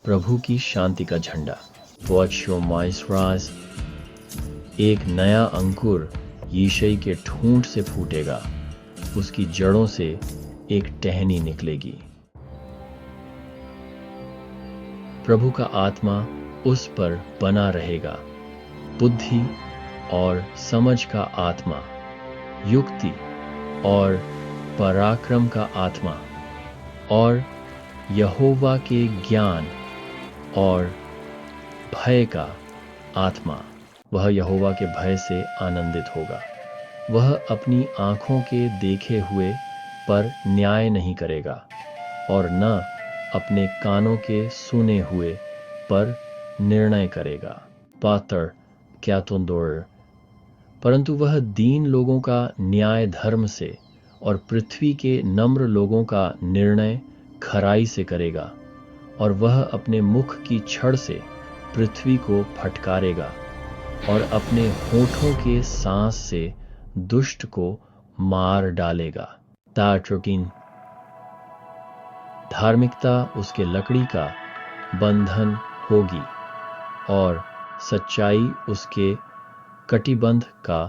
प्रभु की शांति का झंडा। वॉचो माइसराज, एक नया अंकुर यीशई के ठूंठ से फूटेगा, उसकी जड़ों से एक टहनी निकलेगी। प्रभु का आत्मा उस पर बना रहेगा, बुद्धि और समझ का आत्मा, युक्ति और पराक्रम का आत्मा, और यहोवा के ज्ञान और भय का आत्मा। वह यहोवा के भय से आनंदित होगा। वह अपनी आंखों के देखे हुए पर न्याय नहीं करेगा और न अपने कानों के सुने हुए पर निर्णय करेगा। पातर क्या तुंदोर, परंतु वह दीन लोगों का न्याय धर्म से और पृथ्वी के नम्र लोगों का निर्णय खराई से करेगा। और वह अपने मुख की छड़ से पृथ्वी को फटकारेगा और अपने होठों के सांस से दुष्ट को मार डालेगा। ताट्रोकिन, धार्मिकता उसके लकड़ी का बंधन होगी और सच्चाई उसके कटिबंध का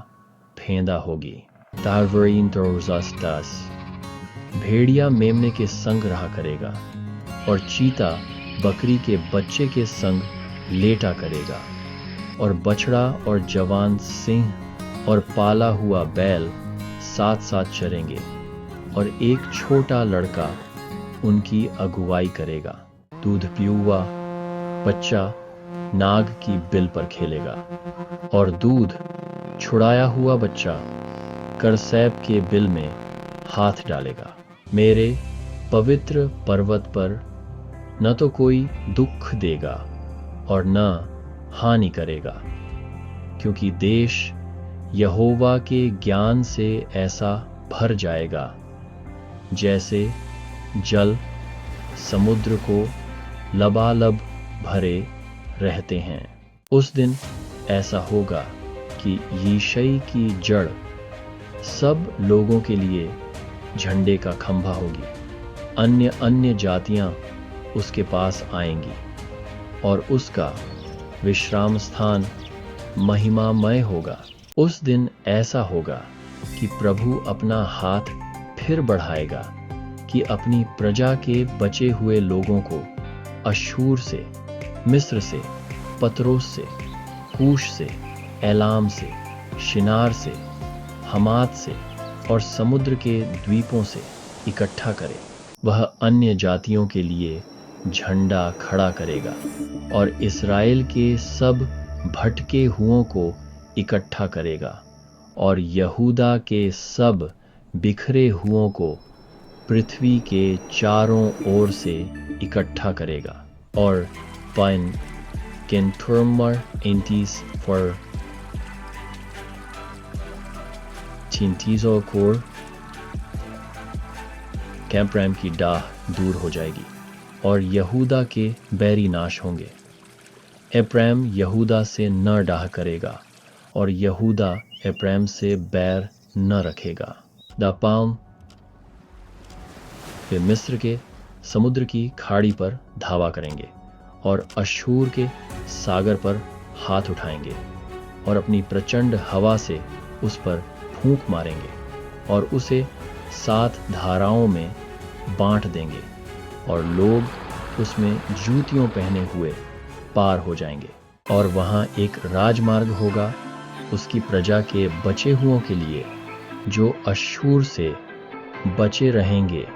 फेंदा होगी। तारवरीन तोरजास्टास, भेड़िया मेमने के संग रहा करेगा और चीता बकरी के बच्चे के संग लेटा करेगा, और बछड़ा और जवान सिंह और पाला हुआ बैल साथ साथ चरेंगे, और एक छोटा लड़का उनकी अगुवाई करेगा। दूध पियुआ बच्चा नाग की बिल पर खेलेगा, और दूध छुड़ाया हुआ बच्चा करसैब के बिल में हाथ डालेगा। मेरे पवित्र पर्वत पर न तो कोई दुख देगा और न हानि करेगा, क्योंकि देश यहोवा के ज्ञान से ऐसा भर जाएगा जैसे जल समुद्र को लबालब भरे रहते हैं। उस दिन ऐसा होगा कि यीशई की जड़ सब लोगों के लिए झंडे का खंभा होगी। अन्य अन्य जातियां उसके पास आएंगी और उसका विश्राम स्थान महिमामय होगा। उस दिन ऐसा होगा कि प्रभु अपना हाथ फिर बढ़ाएगा कि अपनी प्रजा के बचे हुए लोगों को अश्शूर से, मिस्र से, पत्रोस से, कूश से, एलाम से, शिनार से, हमात से और समुद्र के द्वीपों से इकट्ठा करे। वह अन्य जातियों के लिए झंडा खड़ा करेगा और इस्राएल के सब भटके हुओं को इकट्ठा करेगा और यहूदा के सब बिखरे हुओं को पृथ्वी के चारों ओर से इकट्ठा करेगा। और पाइन केंटुरमर एंटीस फॉर चिंतीजो कोर, कैंपरैम की डाह दूर हो जाएगी और यहूदा के बैरी नाश होंगे। एप्रैम यहूदा से न डाह करेगा और यहूदा एप्रैम से बैर न रखेगा। दापाम वे मिस्र के समुद्र की खाड़ी पर धावा करेंगे और अश्शूर के सागर पर हाथ उठाएंगे और अपनी प्रचंड हवा से उस पर फूंक मारेंगे और उसे 7 धाराओं में बांट देंगे और लोग उसमें जूतियों पहने हुए पार हो जाएंगे। और वहां एक राजमार्ग होगा उसकी प्रजा के बचे हुओं के लिए जो अश्शूर से बचे रहेंगे